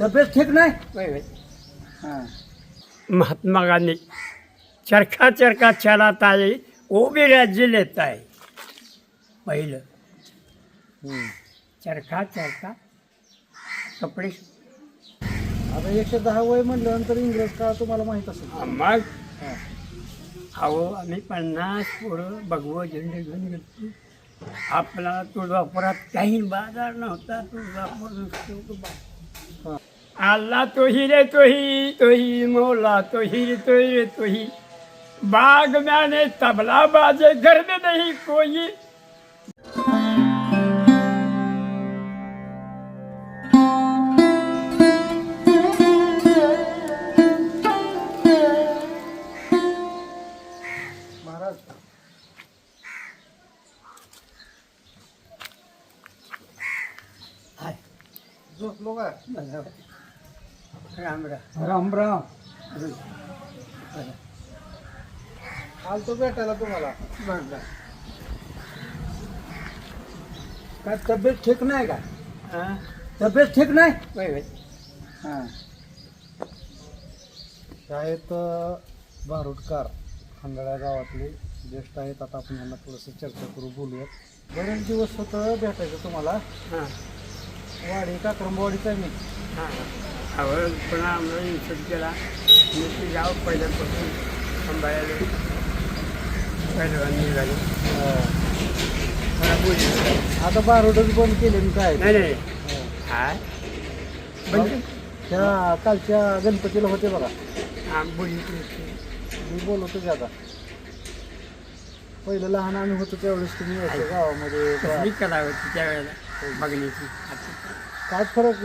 तब्येत ठीक नाही. हां. महात्मा गांधी चरखा चरखा चलाता है वो भी राज्य लेता है. पहिलं चरखा चरखा कपडे. आता 110 वय म्हटल्यानंतर इंग्रज काळ तुम्हाला माहीत असेल. मग हां. अहो आम्ही 50 पोरं भगवं झेंडे घेऊन गेलो. आपला तुळजापुरात काही बाजार नव्हता. तुळजापूर नुसतं अल्लाह तो ही रे तो ही मौला तो ही रे तो ही बाग मैंने तबला बाजे घर में नहीं कोई. महाराज हाय झोपलो का? राम राम. राम राम. आलतो भेटायला तुम्हाला. काय तब्येत ठीक नाही का? हां तब्येत ठीक नाही. वय हां. आहेत भारुडकर खंडाळा गावातले ज्येष्ठ आहेत. आता आपण यांना थोडंसं चर्चा करू, बोलूयात. बरेच दिवस होतं भेटायचं तुम्हाला. हां वाडी काक्रमवाडीचा आहे मी. हां आवड पुन्हा आम्हाला इन्शूट केला. मी ते गाव पहिल्यापासून सांभाळायला पहिलवान निघाले. मला बोलले आता बारोडच बंद केले मी काय. नाही नाही काय म्हणजे त्या कालच्या गणपतीला होते बघा. हां बोलली मी बोलवतो की आता. पहिलं लहान आम्ही होतो त्यावेळेस तुम्ही यायचं गावामध्ये. कसली कला होती त्यावेळेला बघण्याची. काय फरक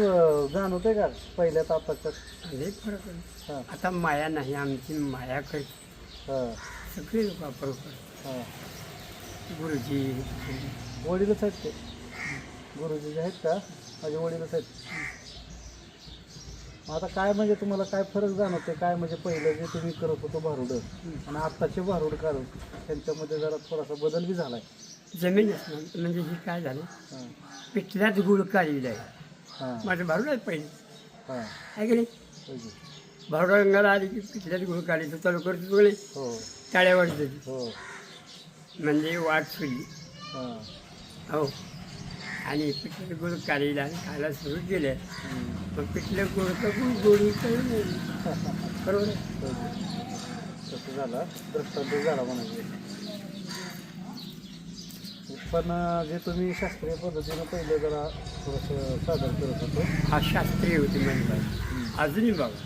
जाणवतोय का पहिल्यात आताच्या? लय फरक आहे. हां. आता माया नाही आमची माया काही हां. सगळे लोक वापरतात. हां. गुरुजी वडीलच आहेत ते. गुरुजी जे आहेत का माझे वडीलच आहेत. मग आता काय म्हणजे तुम्हाला काय फरक जाणवते? काय म्हणजे पहिलं जे तुम्ही करत होतो भारुड आणि आत्ताचे भारुड काढून त्यांच्यामध्ये जरा थोडासा बदल बी झाला आहे. जमीन असणार म्हणजे हे काय झालं हां. पिठल्यात गुळ काढलेला आहे. हां. माझं भारूड आहे पहिले हां. आहे की नाही. पाहिजे. भारूड रंगाला आली की पिठल्यात गुळ काढायचं चालू करतो तुकडे हो टाळ्या वाजते हो. म्हणजे वाट सुली. हां. हो आणि पिठलं गुळ काढलेला आणि खायला सुरू केलं. मग पिठलं गुळ तर गुळ गोडी नाही बरोबर आहे. तसं झालं दृष्टांत झाला म्हणायचं. पण जे तुम्ही शास्त्रीय पद्धतीनं पहिले जरा थोडंसं सादर करत होतो. हा शास्त्रीय होती म्हणजे अजूनही बाबा.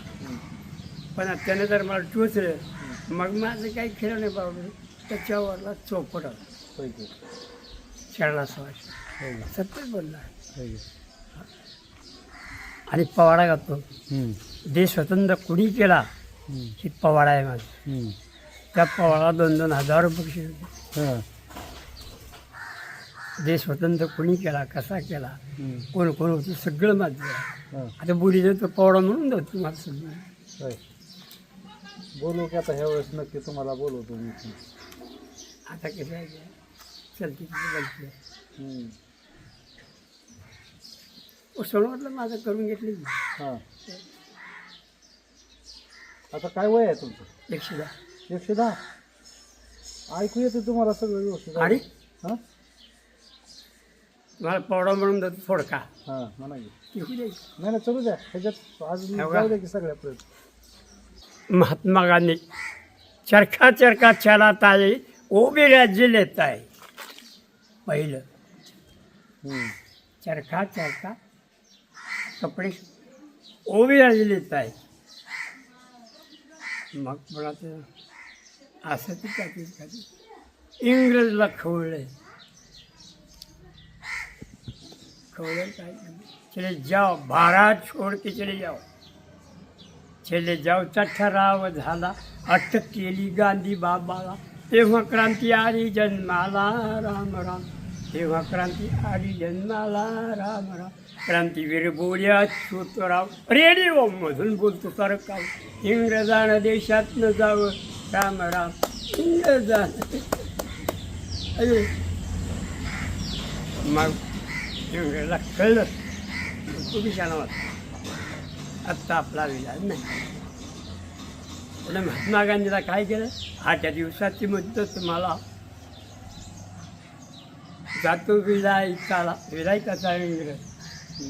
पण त्यानं जर मला टोचलं मग माझं काही खेळ नाही बाबा. त्याच्यावरला चौपट आला पाहिजे. खेळला सवाश सत्य बोलला आणि पवाडा घालतो. देश स्वतंत्र कुणी केला ही पवाडा आहे माझा. त्या पवाडा 2,000 रुपये बक्षीस होते. देश स्वतंत्र कुणी केला कसा केला कोण कोण होतं सगळं माझं आहे. आता बोलीचं तो पवाडा म्हणून जातो माझं सगळं. बोलू की आता ह्या वेळेस नक्की तुम्हाला बोलवतो मी. आता कसं आहे चलती बोलते सोनवतलं माझं करून घेतली. हां. आता काय वय आहे तुमचं? 110. 110. ऐकू येते तुम्हाला सगळं व्यवस्थित? आणि हां. मला पवडा म्हणून जातो थोडका हां म्हणा की. येऊ दे. नाही नाही चलू द्या ह्याच्यात आज हो का? जाऊ द्या की सगळ्या प्रयत्न. महात्मा गांधी चरखा चरखा चलाता है वो भी राज्य लेता है. पहिलं चरखा चरखा कपडे वो भी राज्य लेता है. मग मला ते असं ती काही इंग्रजला खवळलं. खवळलं काय चले जाओ भारत छोड़ के चले जाओ. चले जाऊचा ठराव झाला. अटक केली गांधी बाबाला. तेव्हा क्रांती आली जन्माला राम राम. तेव्हा क्रांती आली जन्माला राम राम. क्रांतीवीर बोल्या छोटराव रेडिओ मधून बोलतो सरकार. इंग्रजानं देशातनं जावं राम राम. इंग्रजानं अरे मग इंग्रजला कळलं. तुम्ही छान वाटतं आत्ता आपला विलाज नाही. पुढे महात्मा गांधीला काय केलं, 8 दिवसाची मुदत तुम्हाला जातो विलायताला. विलायताचा इंग्रज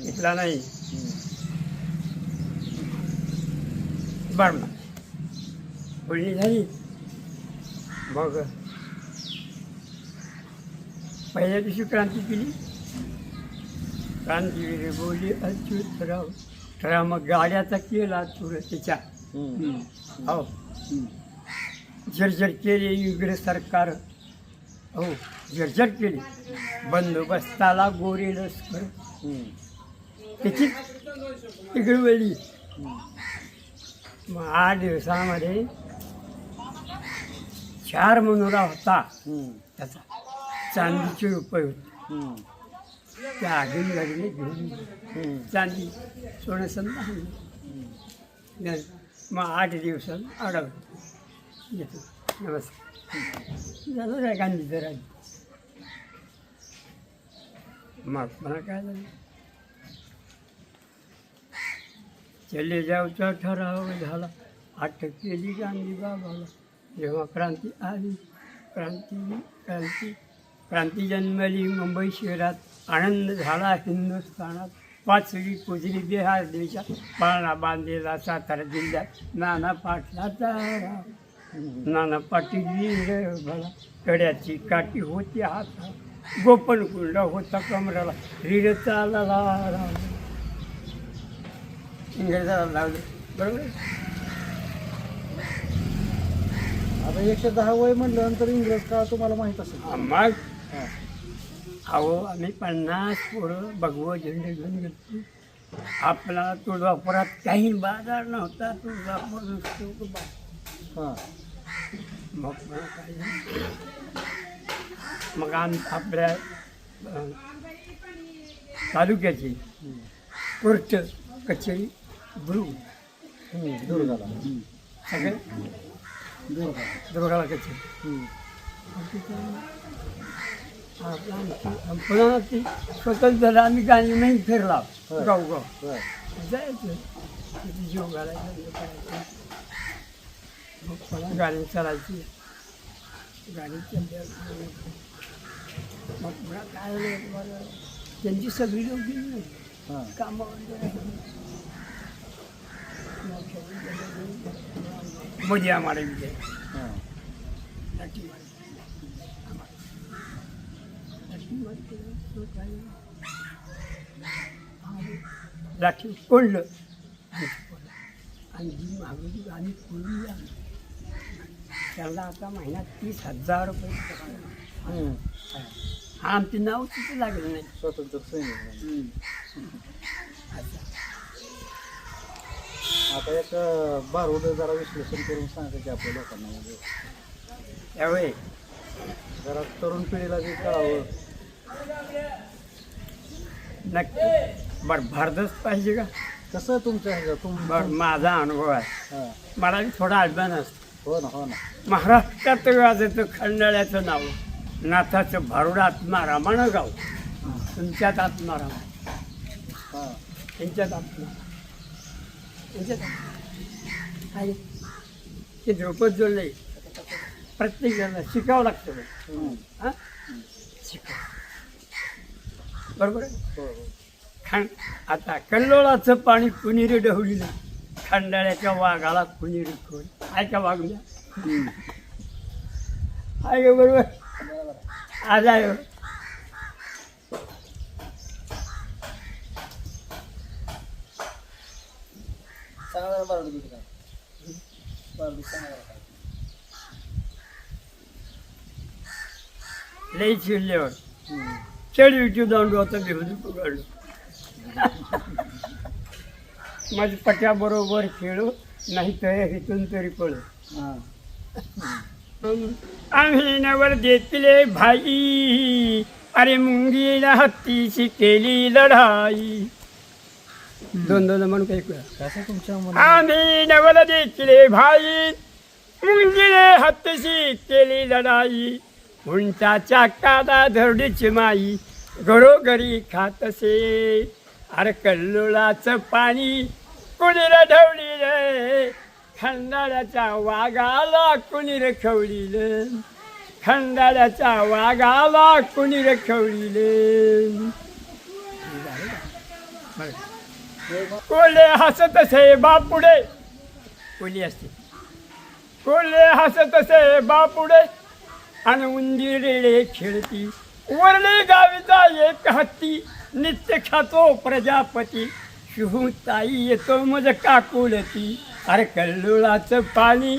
इथला नाही, बर्मा. बोलणी झाली. मग पहिल्या दिवशी क्रांती केली. क्रांतीवीर बोलली अच्युतराव ठरा. मग गाड्याचा केला चुरतीच्या. हो, जर्जर केले इंग्रज सरकार. हो, जर्जर केली. बंदोबस्ताला गोरे लष्कर त्याची तिकडे वेळी. मग 8 दिवसामध्ये 4 मनोरा होता त्याचा. चांदीचे रुपये होते. त्या आगीन गाडीने घेऊन चांदी सोनं समजा आणलं. मग 8 दिवसात अडवलं. येतो. नमस्कार. झालं काय गांधीचं राज्य. मग मला काय झालं, चले जाऊचा ठराव झाला. अटक केली गांधी बाबाला. जेव्हा क्रांती आली, क्रांती जन्मली मुंबई शहरात. आनंद झाला हिंदुस्थानात. 5वी पुजली बिहार देशात. पाळणा बांधलेला सातारा जिल्ह्यात. नाना पाटलाचा राव. नाना पाटील वीर भला. कड्याची काठी होती हातात. गोपन कुंड होता कमराला. रीड चालला राव. इंग्रजाला लावले. बरोबर. आता 110 वय म्हटल्यानंतर इंग्रज काळ तुम्हाला माहीत असेल. मग अहो आम्ही 50 पोरं भगवं झेंडे घेऊन गेलो. आपला तुळजापुरात काही बाजार नव्हता. तुळजापूर नुसतं हां. मग मला काय झालं? मग आपल्या तालुक्याची कोर्ट कचेरी बुडवून दुर्गाला. सगळे दुर्गाला कचेरी. पुन्हा ती स्वतंत्र झालं. आम्ही गाणी नाही फिरला गावगाव. जायचं तिथे जीव घालायचं करायचं. मग पुन्हा गाणी चालायची. गाडी चालली. मग पुन्हा काय झालं, त्यांची सगळी लोक गेली नाही कामावर. मध्ये आम्हाला विजय लाठी कोंडलं. आणि जी मागणी गाणी कोंडली आली त्यांना आता महिन्यात 30,000 रुपये पगार. हा आमची नाव तिथे लागलं नाही. स्वतंत्र सैनिक. आता एक बारूद जरा विश्लेषण करून सांगते की आपल्या लोकांना म्हणजे त्यावेळी जरा तरुण पिढीला जे कळावं. नक्की. बरं भारतच पाहिजे का? कसं तुमच्या बरं माझा अनुभव आहे. हां. मला बी थोडा अभिमान असतो. हो ना, हो ना. महाराष्ट्रात गाजाचं खंडाळ्याचं नाव. नाथाचं भारुड आत्मारामानं गाव. तुमच्यात आत्माराम. हां. त्यांच्यात आत्मा. त्यांच्यात आहे ते द्रौपद जोडले. प्रत्येक जणांना शिकावं लागतं. हां शिकावं. बरोबर आहे. हो हो. आता कल्लोळाचं पाणी कुणी रे ढवळीलं. खंडाळ्याच्या वाघाला कुणी रे खोल. आहे का वागल्या? आहे का बरोबर? आज आहे. लई चिडल्यावर चढ विटू दांडू आता बेहून पकडलो. माझ्या पट्याबरोबर खेळू नाही तर इथून तरी पळू. आम्ही नवर देतले भाई. अरे मुंगीला हत्तीची केली लढाई. दोन म्हणून काही कसं तुमच्या आम्ही नवल देखले भाई. मुंगीले हत्तीची केली लढाई. उंचाच्या कादा धरडीची माई. घरोघरी खातसे. अरे कल्लोळाचं पाणी कुणी रे ढवळीले खंडाळ्याच्या वाघाला कुणी रे खवळीले खंडाळ्याच्या वाघाला कुणी रे खवळीले कोल्हे हसत असे बापुडे कोली असते कोल्हे हसत असे बापुडे आणि उंदीरेळे खेळती वरले गावीचा एक हत्ती नित्य खातो प्रजापती शिहूताई येतो मज काकुलती अरे कल्लुळाचं पाणी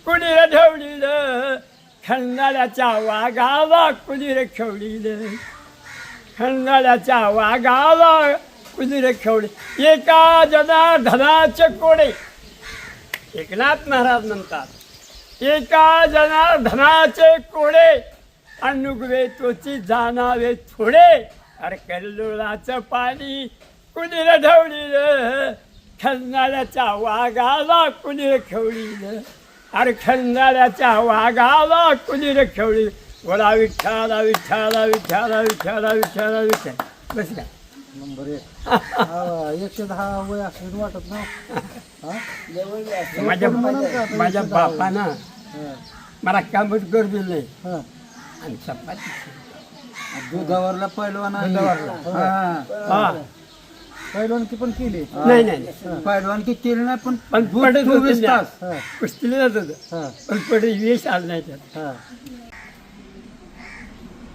कुणी रे ढवळीलं खंडाळ्याच्या वाघाला कुणी रे खवळीलं खंडाळ्याच्या वाघाला कुणी रे खवळी एका जनार्दनाचे कोडे एकनाथ महाराज म्हणतात एका जनार्दनाचे कोडे अनुगवे तोची जाणावे थोडे अरे कल्लोळाचं पाणी कुणी रे ढवळीलं खंडाळ्याच्या वाघाला कुणी रे खवळीलं अरे खंडाळ्याच्या वाघाला कुणी रे खवळी बोला विठ्ठला विठ्ठला विठ्ठला विठ्ठला विठ्ठला विठ्ठल बस काय नंबर 1 110 वय असं वाटत ना माझ्या बापानं हा, मला कामच करू दिलं नाही हा. आणि चपाती दुधावरला पैलवान आहे. हा पहिलवानकी पण केली नाही नाही पैलवान की केली नाही पण पण दूध पडत 24 तास. हा, कुस्तीला जात होतं हा, पण पडे वेश आलं नाही त्यात हा.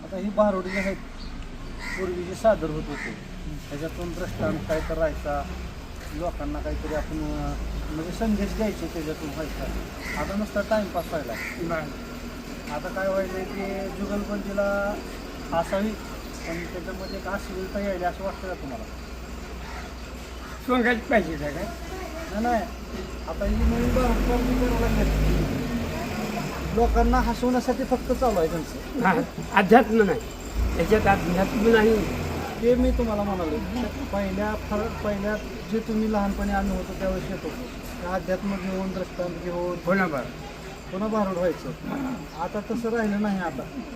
आता ही भारोडी आहेत पूर्वी जे सादर होत होते त्याच्यातून दृष्टांत काय तर राहायचा लोकांना काहीतरी आपण म्हणजे संदेश द्यायचे त्याच्यातून व्हायचा आता नुसता टाइमपास व्हायला आता काय व्हायचं की जुगलबंदीला असावी पण त्याच्यामध्ये एक अश्लीलता यायली असं वाटतं का तुम्हाला सोंगायचे पाहिजे का काय नाही नाही आता ही नवीन भारोडी करायला लागली लोकांना हसवण्यासाठी फक्त चालू आहे त्यांचं हा अध्यात्म नाही त्याच्यात अध्यात्म नाही ते मी तुम्हाला म्हणालो पहिल्या जे तुम्ही लहानपणी आम्ही होतो त्यावेळेस येत होतो ते अध्यात्म घेऊन दृष्टांत घेऊन हो ना बरं पुन्हा भारूड व्हायचं आता तसं राहिलं नाही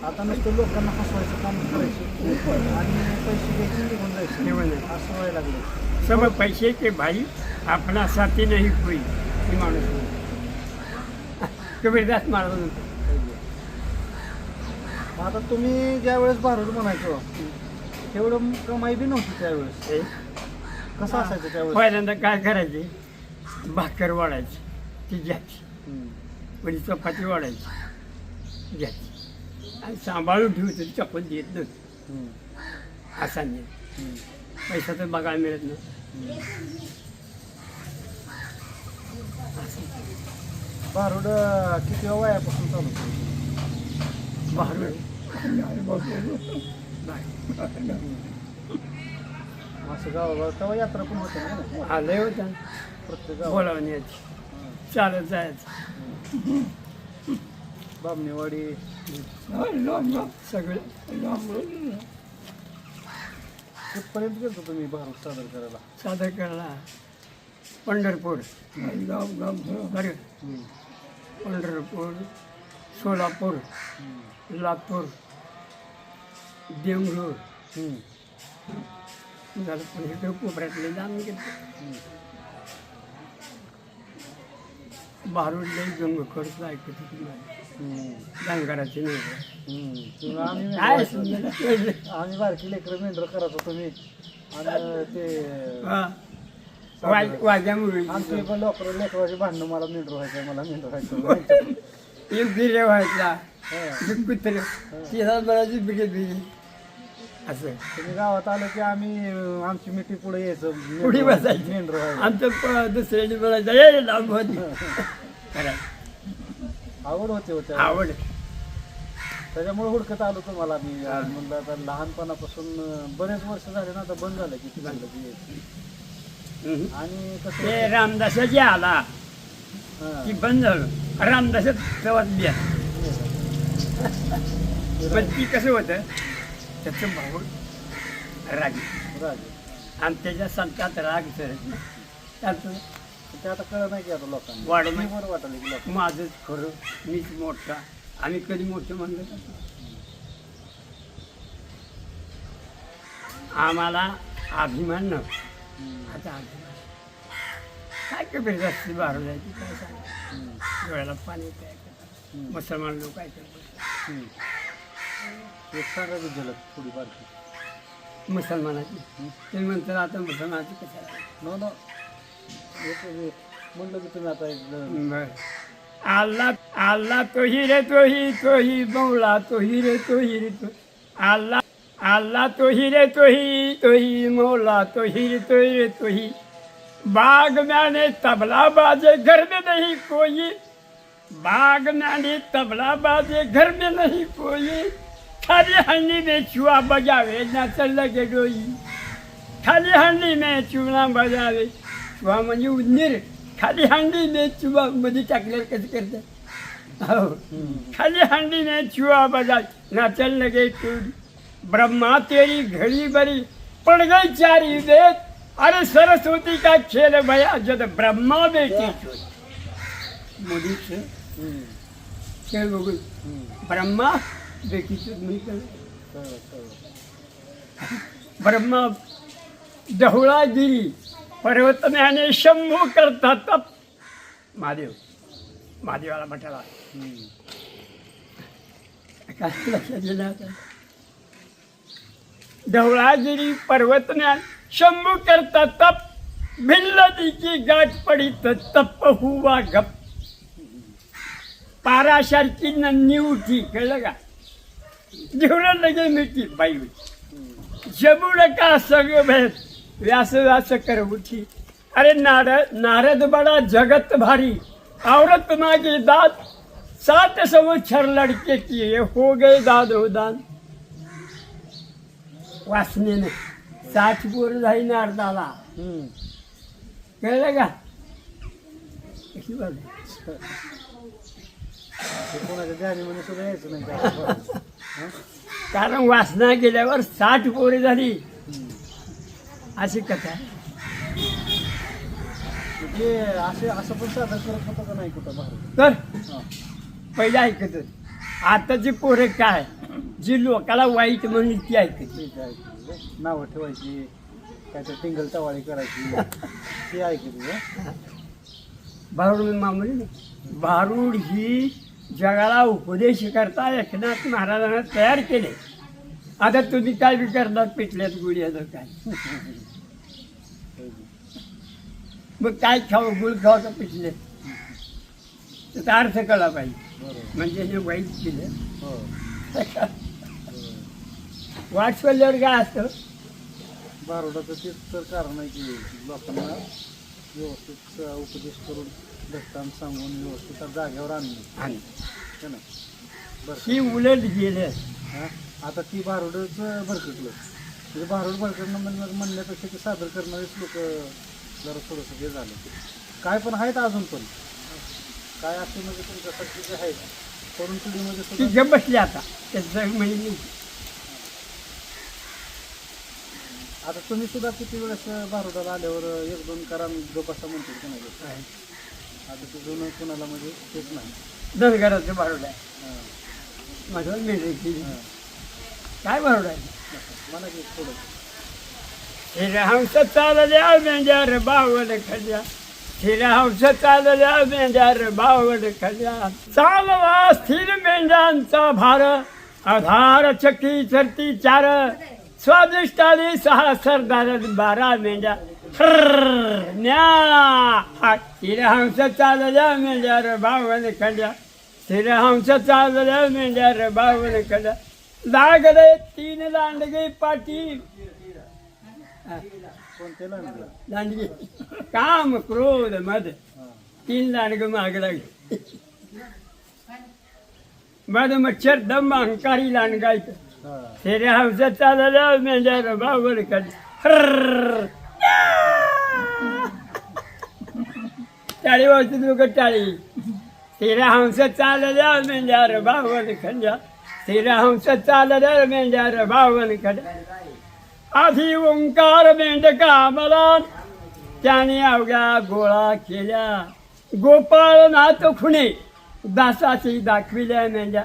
आता नुसतं लोकांना हसवायचं काम करायचं आणि पैसे घ्यायचे निघून जायचे निघून असं व्हायला लागलं सब पैसे के भाई अपना साथी नाही कोई ही माणूस कबीरदास महाराज म्हणतो आता तुम्ही ज्यावेळेस भारूड म्हणायचो तेवढं कमाई बी नव्हती त्यावेळेस हे कसं असायचं त्यावेळेस पहिल्यांदा काय करायचे भाकर वाढायची ती घ्यायची हम्म. वरी चपाती वाढायची घ्यायची आणि सांभाळून ठेवतो चपल देत नव्हती हम्म. असा नाही हम्म. पैसा तर बघायला मिळत नाही भारूड किती वयापासून चालू होतं? बाहेर असं गावागाव तेव्हा यात्रा पण होते ना आलंय होतं प्रत्येक गावात बोलावून यायची चालत जायचं बामणेवाडी सगळे कुठपर्यंत गेलतो तुम्ही भारूड सादर करायला सादर करायला पंढरपूर बरं हम्म. पंढरपूर सोलापूर लातूर देंगूर हम्म. झालं पण इकडे कोपऱ्यातले जाऊन गेले हम्म. भारूडले जंग खर्च ऐकत होती हम्म. डंगराची नाही हम्म. तुम्ही आम्ही काय मेंढरं- समजेल? आम्ही बारकी लेकरं मेंढर करत होतो मी आणि ते हा. वाजामुळे आमचे पण लेकराची भांडणं मला मेंढर व्हायचं मला मेंढर व्हायचं एक गिरे व्हायचा हा. एक कुत्रे तिला बराची बिगे बिगे असं तुम्ही गावात आलं की आम्ही आमची मिठी पुढे यायचं पुढे बसायचं. मेंढर व्हायचं आमचं दुसऱ्याने बोलायचं ये लांब होती करायचं आवड होते होते आवड त्याच्यामुळे हुडकत आलो तुम्हाला मी म्हणलं आता लहानपणापासून बरेच वर्ष झाले ना आता बंद झालं की झालं की हम्म. आणि कसं ते रामदासाची आला हा. की बंद झालं रामदासात तेव्हाच बिया पण ती कसं होतं त्याचं भाऊ राग राजे आणि त्याच्या संतात राग सर त्याचं ते आता कळत नाही की आता लोकांना वाढ- नाही बरं वाटलं की लोक माझंच खरं मीच मोठा आम्ही कधी मोठं म्हणलं का? आम्हाला अभिमान नव्हता आता अभिमान काय कबीर रस्ते बाहेर जायची काय सांग हम्म. डोळ्याला पाणी काय करतात हम्म. मुसलमान लोक काय करतात हम्म. एक सांगा की झलक थोडी बारकी मुसलमानाची ते म्हणतात आता मुसलमानाची कसं आहे नो नो म्हणलं की तुम्ही आता एक बर अल्लाह अल्लाह तोही रे तोही मौला तोही रे तो अल्लाह अल्लाह तोही रे तोही मौला तोही रे तोही बाग मैंने तबला बाजे घर में नहीं कोई बाग मैंने तबला बाजे घर में नहीं कोई खाली हंडी में चुआ बजावे ना चल लगे डोई खाली हंडी में चुना बजावे चुआ म्हणजे उंदीर खाली हंडी में चुआ मध्ये टाकल्यावर कसं करतात हो खाली हंडी में चुआ बजावे ना चल लगे टूरी ब्रह्मा तेरी घड़ी बड़ी पड़ गई चारी वेद अरे सरस्वती का खेल भया जब ब्रह्मा बेटी मोदी से खेळ बघून ब्रह्मा बेटीचं मी ब्रह्मा ढवळागिरी पर्वतम्याने शंभू करता तप महादेवाला म्हटला काय लक्षात गेलं आता ढवळागिरी पर्वतम्यान शंभू करता तप भिल्लदीची गाठ पडी तर तप हुवा गप पारासारखी नन्नी उठी कळलं का जेवढं लगे मिठी बाई जबूड का सगळं भेट व्यास व्यास कर उठी अरे नारद बडा जगत भारी औरत मागे दाद 7 संवत्सर लड़के किए हो गए दाद हो दान वासनेने 60 पोर झाली नारदाला कळलं का कशी बाजू कोणाच्या ध्यानीमध्ये सुद्धा यायचं नाही त्या. कारण वासना गेल्यावर 60 पोरे झाली अशी कथा आहे. म्हणजे असं पण सादर करत होतं का नाही कुठं बाहेर तर पहिलं ऐकत आताची पोरं काय जी लोकाला वाईट म्हणून ती ऐकते नावं ठेवायची काहीतरी टिंगल टवाळी करायची ती ऐकली भारूड मामूली नाही भारूड ही जगाला उपदेश करता एकनाथ महाराजांना तयार केले आता तुम्ही काय बी करणार पिटल्यात गुळ्याचं काय मग काय खावं गुळ खावं का पिटले त्याचा अर्थ कळला पाहिजे बरोबर म्हणजे हे वाईट केलं हो वाट सोडल्यावर काय असतं बारोडाचं तेच तर कारण आहे की लोकांना व्यवस्थित उपदेश करून दृष्टांत सांगून व्यवस्थित जागेवर आणणे आणि है ना बरं ही उलट गेले हां आता ती बारोडचं भरकटलं म्हणजे बारोड भरकडणं म्हणण्यापेक्षा ते सादर करणारेच लोक जरा थोडंसं हे झालं काय पण आहेत अजून पण काय असे म्हणजे तुमच्यासारखे जे आहेत तरुण पिढीमध्ये ती सुद्धा गप बसली आता त्याचं म्हणजे आता तुम्ही सुद्धा किती वेळेस बारोडाला आल्यावर 1-2 करा गप असं म्हणतो की नाही आता ते जुनं कुणाला म्हणजे तेच नाही धनगराचं बारोड आहे हां माझ्यावर मेंढ्याची हां काय बारोड आहे मला की थोडं हिरहंस चालल्या मेंढ्यार बावड खड्या हिरहंस चालल्या मेंढ्यार बावड खड्या चालवा स्थिर मेंढ्यांचा भार आधार चक्की चरती 4 स्वादिष्ट आली 6 सरदार 12 मेंढ्या हिरहंस चालल्या मेंढ्यार बावड खड्या हिरहंस चालल्या मेंढ्यार बावड खड्या लागले 3 लांडगे पाठी कोणते लागलं लांडगे काम क्रोध मध हां 3 लांडगे माग लागले मध मच्छर दम अहंकारी लांडगायचं हां तेरे हौसा चालल्या मेंढ्यार बावड कडे टाळी वाजते लोक टाळी तेरा हंस चालल्या मेंढ्यार बावड खंड्या तेरा हंस चालल्या मेंढ्यार बावड खंड्या आधी ओंकार मेंढका मला त्याने अवघ्या गोळा केल्या गोपाळनाथ खुणे दासाची दाखविल्या मेंढ्या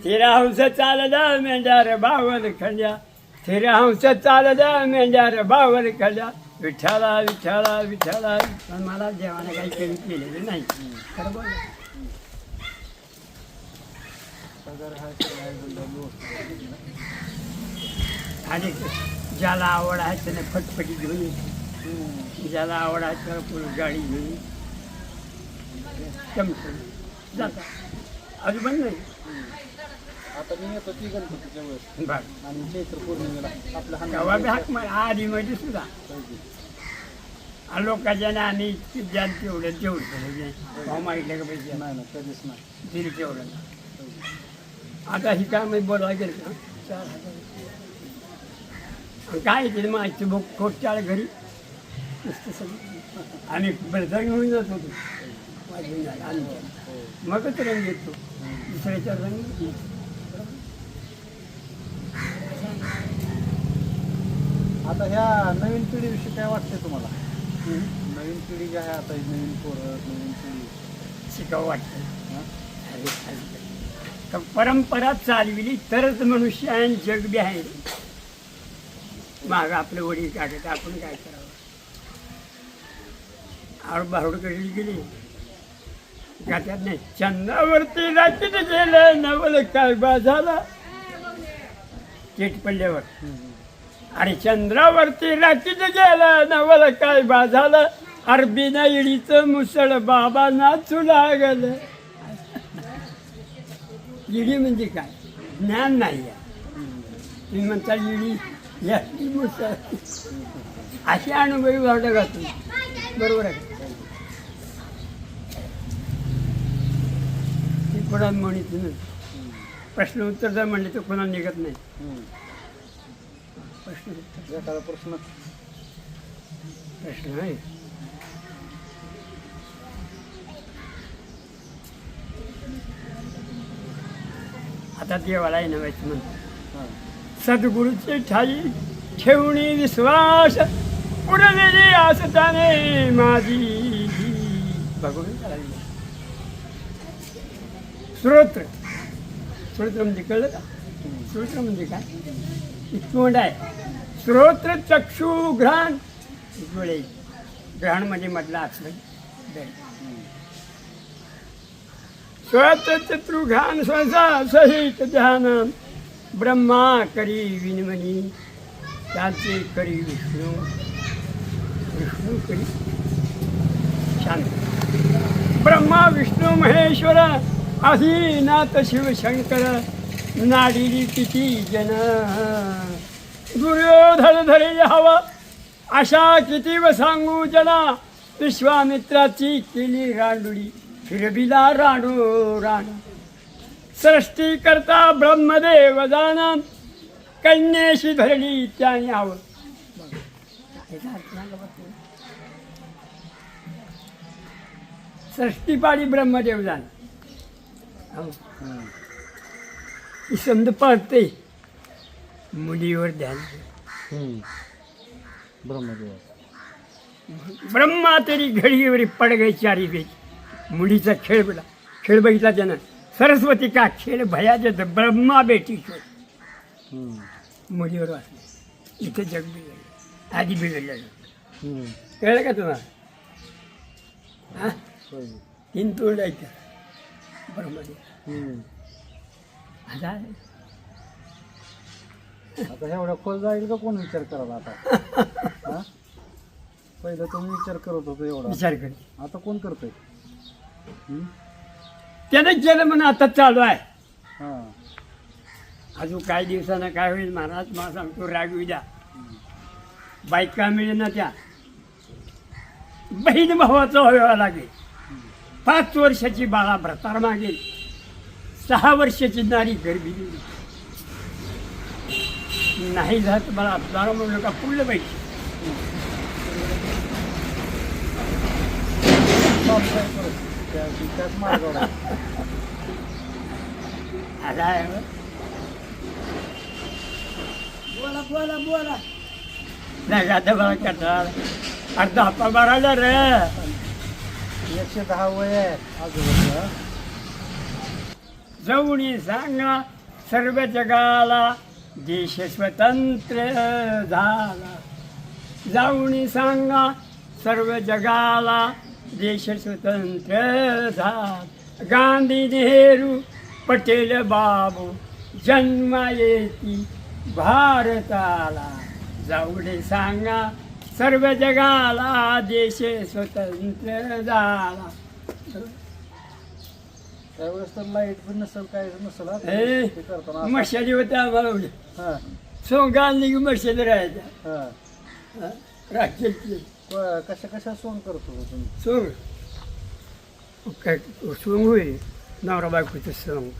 तेरा हंस चालल्या मेंढ्यार बावड खंड्या तेरा हंस चालल्या मेंढ्यार बावड खंड्या विठ्ठला विठ्ठला विठ्ठला. पण मला देवाने काही कमी केलेलं नाही. खरं बोल. आणि ज्याला आवड आहे त्याने फटफटी घेऊन येतो. ज्याला आवड आहे त्याला पुढे गाडी घेऊन चमचम जातात. अजून नाही. आता मी येतो ती गणपतीच्या वेळेस बरं. आणि चैत्र पौर्णिमेला आपल्या तेव्हा बी हाक मार आधी मध्ये सुद्धा लोकांच्या ना आणि ज्या तेवढं तेवढं मागितलं का पैसे नाही ना कधीच नाही. दिली तेवढं. आता ही काय मी बोलायला गेलं का 4,000. काय तिथे माहिती बघ खोटच्या घरी नुसतं सगळं आम्ही ब्रदर घेऊन जात होतो. मगच रंग येतो दुसऱ्याच्या रंग. आता ह्या नवीन पिढीविषयी काय वाटते तुम्हाला? नवीन पिढी जी आहे आता ही नवीन पोरं नवीन पिढी शिकावं वाटतं. तर परंपरा चालविली तरच मनुष्य आहे आणि जग बी आहे. माग आपले वडील काढत आपण काय करावं. आड बाहुडकडे गेली गात्यात नाही. चंद्रावरती राखीत गेलं नवल काय बा झाला. चेट पडल्यावर अरे चंद्रावरती राखीत गेलं नवल काय बा झालं. अरबीना इडीचं मुसळ बाबा नाचू लागलं. इडी म्हणजे काय ज्ञान नाही आहे. तुम्ही म्हणता इडी या मुसळ अशी अनुभवी वाटत घातून बरोबर आहे. ती कोणा म्हणत नाही. प्रश्न उत्तर जर म्हणले तर कोणाला निघत नाही. प्रश्न उत्तर एखादा प्रश्न आहे. आता देवाला नव्याचं म्हणतो. सद्गुरूची ठाई ठेवणी विश्वास उडलेली आसताने माझी भगवंत करावी. स्तोत्र स्तोत्र म्हणजे कळलं का? स्तोत्र म्हणजे काय? तोंड आहे. स्तोत्र चक्षु घ्राण डोळे. ग्रहण म्हणजे मधला असलं. स्तोत्र चतुर्घान स्वसा सहित ध्यान ब्रह्मा करी विनमनी त्याचे करी विष्णू विष्णू करी शांत. ब्रह्मा विष्णू महेश्वर आदिनाथ शिवशंकर नाडिली किती जन. दुर्योधन धरे हवा अशा किती व सांगू जना. विश्वामित्राची केली रांडुडी फिरबिला राणू राणू. सृष्टी करता ब्रह्मदेव जाना कन्येशी धरली त्याने आवड. सृष्टीपाडी ब्रह्मदेव जाण ही समज पाळते. मुलीवर ध्यान ब्रह्मदेव ब्रह्मा तरी घडीवर पड गई चारी बेच. मुलीचा खेळ बघितला त्यानं. सरस्वती का खेळ भयाचे ब्रह्मा बेटी शोध. मुलीवर वाचले. इथे जग बिघडलं आधी बिघडलेलं. कळलं का तुम्हाला? हा 3 तोंड ऐका ब्रह्मदेव. आता एवढ्या खोल जाईल का कोण विचार करायला आता? हा? पहिलं तुम्ही विचार करत होतो एवढा. विचार कर. आता कोण करतोय? त्यानं केलं म्हणून आता चालू आहे. हा अजून काही दिवसानं काय होईल महाराज मला सांगतो. राग द्या बायका मिळेना त्या. बहीण भावाचा व्हावा लागेल. 5 वर्षाची बाळा भ्रतार मागेल. 6 वर्षाची नारी गरबी गेली. नाही झालं मला बाळा म्हणलं का पुढलं पाहिजे. त्याच मार्गावर आहे. आला आहे. बोला बोला बोला. नाही आता मला कटाळ अर्धा हप्पा मारायला रे. 110 वय आहे आजोबाचं. जाऊनी सांगा सर्व जगाला देश स्वतंत्र झाला. जाऊन सांगा सर्व जगाला देश स्वतंत्र झाला. गांधी नेहरू पटेल बाबू जन्मा येती भारताला. जाऊन सांगा सर्व जगाला देश स्वतंत्र झाला. त्यावेळेस तर लाईट पण नसेल काय नसेल हा. हे ते करताना मशाली होत्या आम्हाला उद्या हा सोंग आणली की मशाली राहायच्या. हा राखेलची कशा कशा सोंग करतो हो तुम्ही? सोंग काय सोंग होईल नवरा बायकोचं सोंग.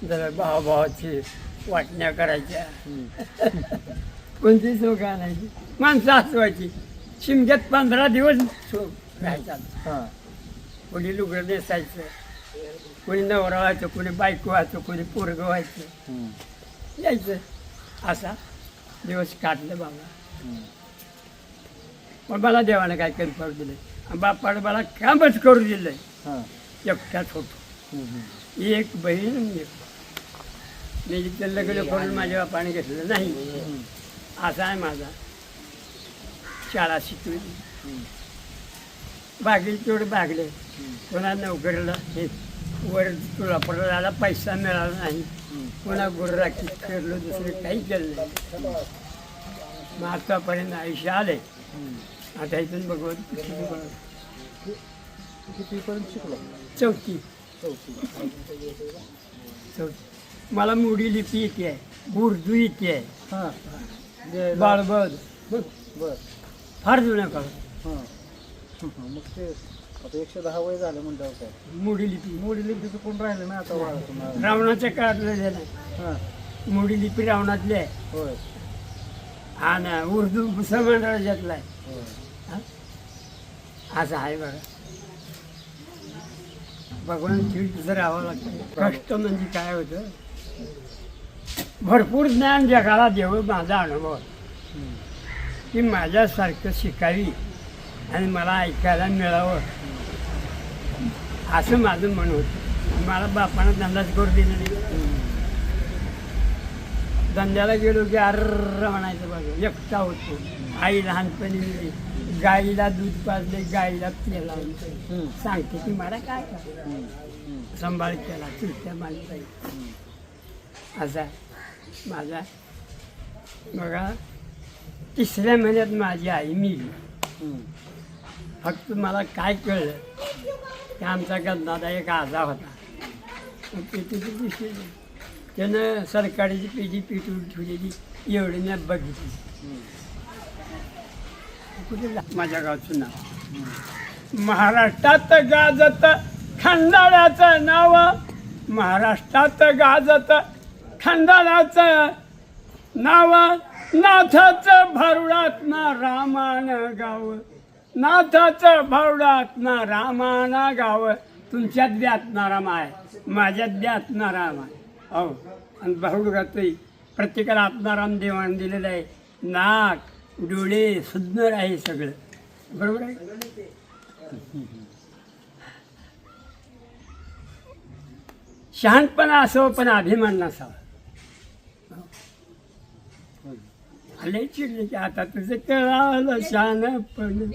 जरा भावाभावाची वाटण्या करायच्या. कोणती सोंग आणायची माणसं हसवायची. शिमग्यात 15 दिवस सोंग राहायचा. हा कोणी लुगडं नेसायचं, कोणी नवरा व्हायचं, कोणी बायको व्हायचं, कोणी पोरगं व्हायचं. यायचं असा दिवस काढलं बाबा. पण मला देवानं काय कमी पडू दिलं. बापानं मला कामच करू दिलं. हा एकटाच होतो. एक बहीण आणि एक. मी तिथं लग्न करून माझ्या बापाने घेतलं नाही. असा आहे माझा. शाळा शिकवली, बागेल तेवढं बागले. कोणा नोकरीला हे वर तुळापुराला जायला पैसा मिळाला नाही. कोणा गुरुराखीत फिरलो, दुसरं काही केलं नाही. मग आतापर्यंत आयुष्य आले. आता इथून भगवत कितीपर्यंत शिकलो? चौथी. मला मोडी लिपी येते आहे, उर्दू येते आहे, हा बाळबद बर फार जुन्या काळात. हा मग ते आता 110 वय झालं म्हणल्यावर काय मोडी लिपी मोडी लिपीचं कोण राहिलं ना आता वाढत. रावणाच्या काळातलं झालं. हा मोडी लिपी रावणातली आहे होय आणि उर्दू मुसलमान राज्यातला आहे. होय. असं आहे बघा. भगवान तिथं राहावं लागतं. कष्ट म्हणजे काय होतं, भरपूर ज्ञान जगाला देव माझा अनुभव की माझ्यासारखं शिकावी आणि मला ऐकायला मिळावं असं माझं मन होतं. मला बापानं धंदाच करू दिला नाही. धंद्याला गेलो की अर्र म्हणायचं बघा. एकटा होतो. आई लहानपणी गेली, गाईला दूध पाजले, गाईला पेला सांगते की मला काय करा. सांभाळ केला चुलत्या माणसाई. असा माझा बघा. 3ऱ्या महिन्यात माझी आई मेली. फक्त मला काय कळलं की आमचा गंधादा एक आजा होता. पेटीची पिशवी त्यानं सरकारीची पेटी पिटून ठेवलेली एवढी नाही बघितली. कुठे माझ्या गावचं नाव. महाराष्ट्रात गाजत खंडाळ्याचं नाव. महाराष्ट्रात गाजत खंडाळ्याचं नाव. नाथाचं भरुडात ना रामानं गाव. नाथाचं भरुडात ना रामानं गाव. तुमच्यात बी आत्माराम आहे, माझ्यात बी आत्माराम आहे. हो आणि बहुडगातही प्रत्येकाला आत्माराम देवाण दिलेलं आहे. नाक डोळे सुंदर आहे सगळं. बरोबर आहे. शहाणपणा असावं पण अभिमान नसावा. आले चिडले की आता तुझं कळालं शहाणपण.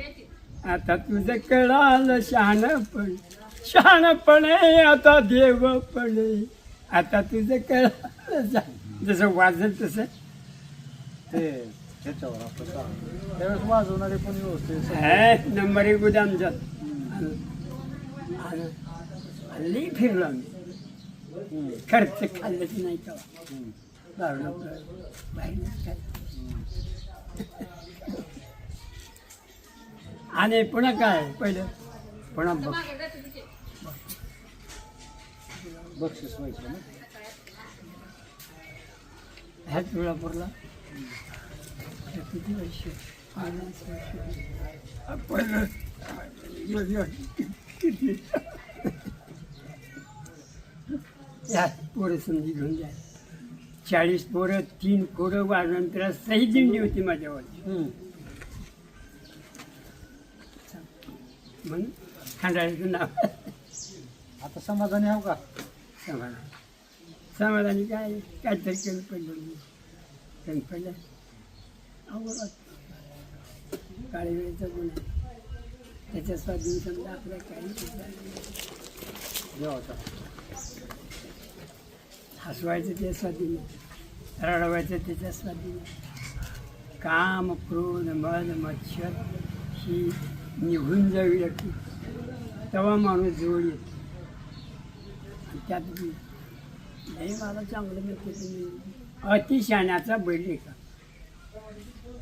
आता तुझं कळालं शहाणपण. शहाणपणे आता देवपणे. आता तुझं कळालं. जसं वाजल तसं ते ह्याच्यावर आपलं काम. त्यावेळेस वाजवणारे पण व्यवस्थित है नंबर 1 उद्या आमच्यात. हल्ली फिरलो आम्ही. खर्च खाल्लंच नाही का बाहेर. आणि पुन्हा काय पहिलं पुन्हा बक्षीस व्हायचं ना. ह्या तुळापूरला किती वर्ष पहिलं या पोरं समजी घेऊन जाय. 40 पोरं, 3 पोरं वाढल्यानंतर सही दिंडी होती माझ्यावर. म्हणून खंडाळ्याचं नाव. आता समाधानी आहो का? समाधानी काय काहीतरी कमी पडलं. कमी पडलं अवघड काळीवेळेचा गुण आहे. त्याच्या स्वाधीन समजा आपल्या काही देवाचा हसवायचं ते स्वाधीन आहे, रडवायचं त्याच्या स्वाधीन आहे. काम क्रोध मद मच्छर ही निघून जावी लागते तेव्हा माणूस जवळ येतो. आणि त्यात नाही मला चांगलं मिळते तुम्ही अतिशाण्याचा बैल आहे का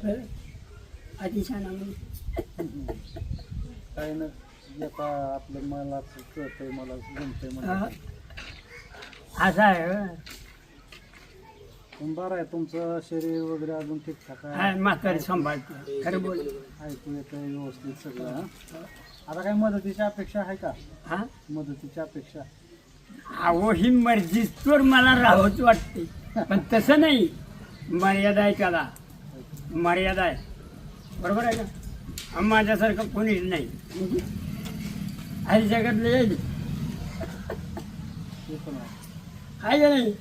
तर अतिशाणा म्हणजे काही ना आता आपलं मला कळतंय मला जमतंय मला असं आहे हो. पण बरं आहे तुमचं शरीर वगैरे अजून ठीकठाक आहे, हा, म्हातारी सांभाळते खरं बोल. ऐकू येतं व्यवस्थित सगळं हं? आता काही मदतीची अपेक्षा आहे का? हा मदतीची अपेक्षा अहो ही मर्जी तर मला राहूच वाटते पण तसं नाही. मर्यादा आहे त्याला, मर्यादा आहे. बरोबर आहे का? माझ्यासारखं कोणीच नाही म्हणजे आई जगातलं येईल ते पण आहे. आहे का नाही.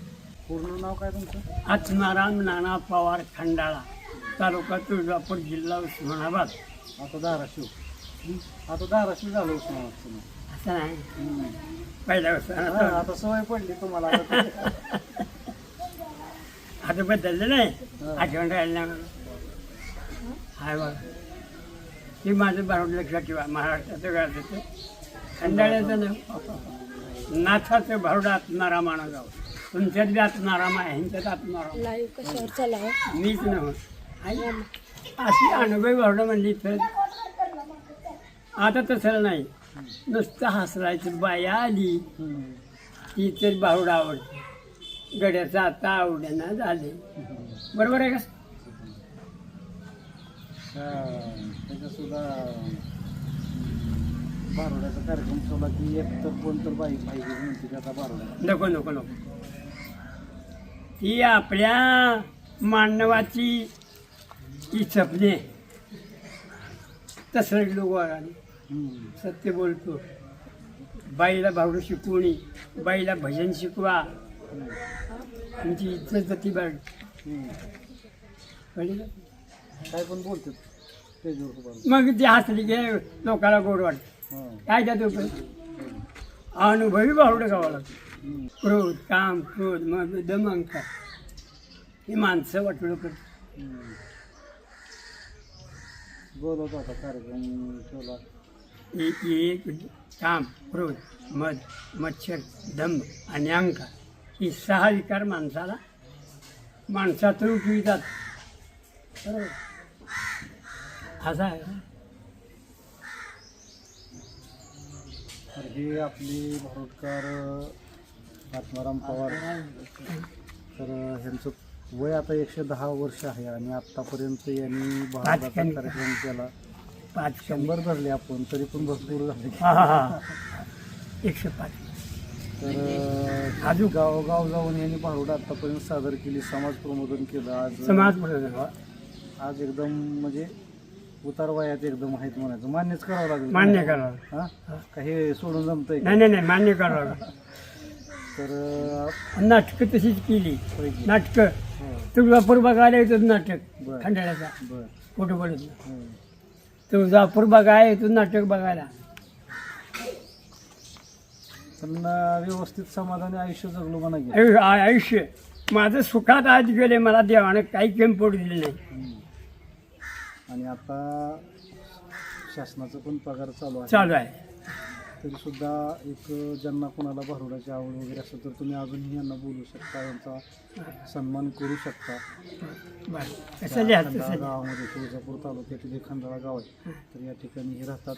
पूर्ण नाव काय तुमचं? आत्माराम नाना पवार खंडाळा, तालुका तुळजापूर, जिल्हा उस्मानाबाद. आता धाराशिव झालं उस्मानाबादचं नाव. असं नाही हम्म. पहिल्या हा, वर्षाला आता सवय पडली तुम्हाला आता. आता बदललं नाही. हा. आठवण राहिलं नाही मला. हाय बघा हे माझं बरोबर लक्षात ठेवा. महाराष्ट्राचं गाव होतं खंडाळ्याचं नाव नाथाचं भारुडं आत्मारामानं गाव. तुमच्यात बी आत्माराम आहे, ह्यांच्यात आत्माराम लाईव्ह कशावर चालू आहे? मीच नव्ह. अशी अनुभवी भारुडं म्हणली तर आता तसं नाही. नुसतं हसरायचं बाया आली हम्म. ती तर भारुडं आवडते. गड्याचं आता आवडणं झाले. बरोबर आहे का? त्याच्या सुद्धा बारोड्याचा कार्यक्रम ठेवला की एक तर कोण तर बाई पाहिजे म्हणते की आता बारोड्या. नको नको नको. ती आपल्या मानवाची ही सपने तसं लोक हम्म. सत्य बोलतो. बाईला भावडं शिकवणी, बाईला भजन शिकवा, तुमची इज्जत जाती बाळ. हम्म. कळली का? काय पण बोलतात स्टेजवर तुम्हाला. मग ती हसली की लोकांना गोड वाटतं. हां. काय त्यात उपयोग? अनुभवी भावडं गावाला हम्म. क्रोध काम क्रोध मग दम अहंकार ही माणसं वाटलं करतात. हम्म. बोलवतो आता कार्यक्रम ठेवला. एक काम क्रोध मद मच्छर दम आणि अहंकार ही 6 विकार माणसातून उठवितात. बरोबर असं आहे. तर हे आपले भारोडकर आत्माराम पवार. तर ह्यांचं वय आता 110 वर्ष आहे आणि आत्तापर्यंत यांनी भारोडाचा कार्यक्रम केला. 100 धरले आपण तरी पण भरपूर झाले. हा हा हा 105. तर अजून गावोगाव जाऊन यांनी भारुडं आत्तापर्यंत सादर केली, समाज प्रबोधन केलं. आज एकदम म्हणजे उतार वयात एकदम आहेत म्हणायचं. मान्यच करावं लागेल. मान्य करावं. हा काही सोडून जमतंय का? नाही मान्य करावं. तर नाटकं तशीच केली. पैकी. नाटकं हो. तुळजापूर बघायला येतं नाटक बरं. खंडाळ्याचा. बर. कुठं बोलत नाही. हो. तुळजापूर बघायला येतो नाटक बघायला. पण व्यवस्थित समाधानी आयुष्य जगलो म्हणा गेलं. आयुष्य माझं सुखात आज गेले. मला देवानं काही कमी पडू दिले नाही. आणि आता शासनाचा पण पगार चालू चालू आहे. तरी सुद्धा एक ज्यांना कोणाला भारुडाची आवड वगैरे असेल तर तुम्ही अजूनही यांना बोलू शकता, यांचा सन्मान करू शकता. बरं कसं लिहायचं खंडाळा तसं लिहा. गावामध्ये तुळजापूर तालुक्यातील एक खंडाळा गाव आहे. तर या ठिकाणी हे राहतात.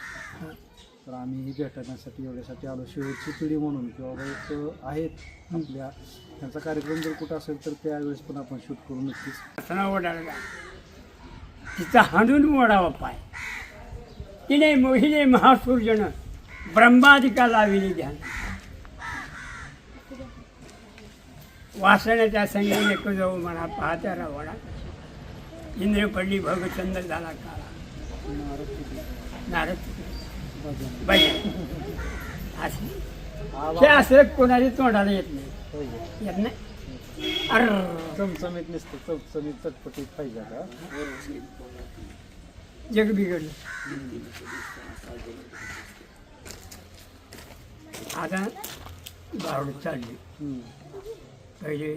तर आम्हीही भेटण्यासाठी एवढ्यासाठी आलो. शेवटची पिढी म्हणून किंवा एक आहेत आपल्या त्यांचा कार्यक्रम जर कुठं असेल तर त्यावेळेस पण आपण शूट करू नक्कीच. असं ओढायला तिचा हाणून मोडावा पाय. तिने मोहिने महासूर्जन ब्रह्मादिका लाविली ध्यान. वासण्याच्या संगी नको जाऊ म्हणा पाहत्या रावणा. इंद्र पडली भगचंद्र झाला काळा. नारद बाई असं हे असं कोणाच्या तोंडाला येत नाही. येत नाही. अरे चमचमीत नसतं, चमचमीत चटपटीत पाहिजे का? जग बिघडलं. आता भावड चालली. हम्म. पहिले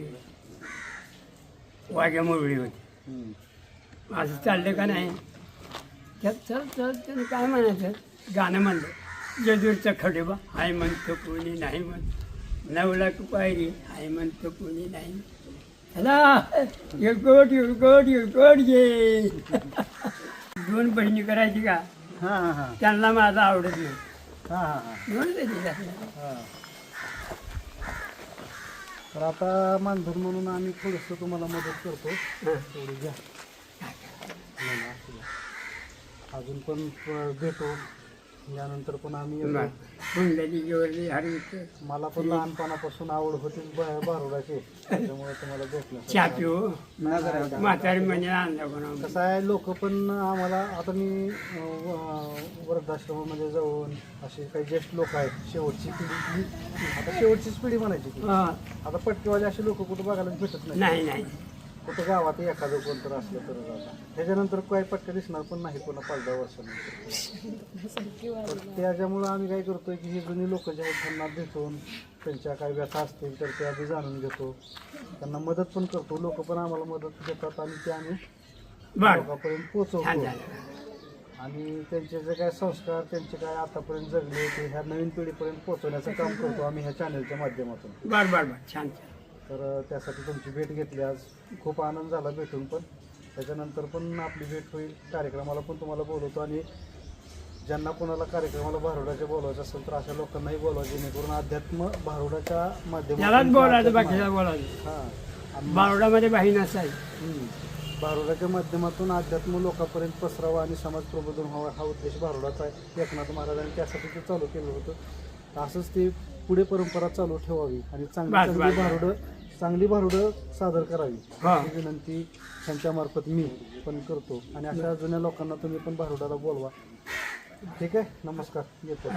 वाघ्या मुरळी होती. हम्म. असं चाललं का नाही त्यात चल चल त्याने काय म्हणायचं गाणं म्हणलं जेजूरचा खडोबा हाय म्हणतो कोणी नाही म्हणतो 9 लाख पायरी हाय म्हणतो कोणी नाही चला येळकोट ये. 2 बहिणी करायची का हा हा हा त्यांना माझं आवडत नाही. हा हा हा 2 द्यायची हा. तर आता मानधन म्हणून आम्ही थोडंसं तुम्हाला मदत करतो. थोडी घ्या. नाही ना, असू द्या. अजून पण भेटू यानंतर पण आम्ही येतो. कुंडली जेवढी हरविते मला पण लहानपणापासून आवड होती भारुडाची, त्याच्यामुळे तुम्हाला भेटलं. चहा पिऊ म्हातारी म्हणजे आणलं कोणा कसं आहे लोक पण आम्हाला आता मी वृद्धाश्रमामध्ये जाऊन असे काही ज्येष्ठ लोक आहेत शेवटची पिढी, आता शेवटचीच पिढी म्हणायची ती. आता पटकेवाले असे लोक कुठं बघायला भेटत नाही नाही कुठं गावात एखादं कोणतं असलं तर आता त्याच्यानंतर काही पटका दिसणार पण नाही पुन्हा 5-10 वर्षानंतर. तर त्याच्यामुळं आम्ही काय करतोय की ही जुनी लोक जे आहेत त्यांना भेटून त्यांच्या काही व्यथा असतील तर ते आधी जाणून घेतो, त्यांना मदत पण करतो. लोक पण आम्हाला मदत देतात आणि ते आम्ही लोकांपर्यंत पोचवतो. आणि त्यांचे जे काय संस्कार त्यांचे काय आतापर्यंत जगले ते ह्या नवीन पिढीपर्यंत पोहोचवण्याचं काम करतो आम्ही ह्या चॅनलच्या माध्यमातून. बर बर बर छान छान. तर त्यासाठी तुमची भेट घेतली आज, खूप आनंद झाला भेटून. पण त्याच्यानंतर पण आपली भेट होईल, कार्यक्रमाला पण तुम्हाला बोलवतो. आणि ज्यांना कोणाला कार्यक्रमाला भारुडाच्या बोलवायचं असेल तर अशा लोकांनाही बोलवा, जेणेकरून अध्यात्म भारुडाच्या त्यालाच माध्यमातून बोलायचं बाकीला बोलायचं. हां बारोडामध्ये बाही नसायची. भारुडाच्या माध्यमातून अध्यात्म लोकांपर्यंत पसरावा आणि समाज प्रबोधन व्हावा हा उद्देश भारुडाचा आहे. एकनाथ महाराजांनी त्यासाठी ते चालू केलं होतं. तर असंच ते पुढे परंपरा चालू ठेवावी आणि चांगली भारुडं सादर करावी ही विनंती त्यांच्यामार्फत मी पण करतो. आणि अशा जुन्या लोकांना तुम्ही पण भारुडाला बोलवा. ठीक आहे, नमस्कार, येतो.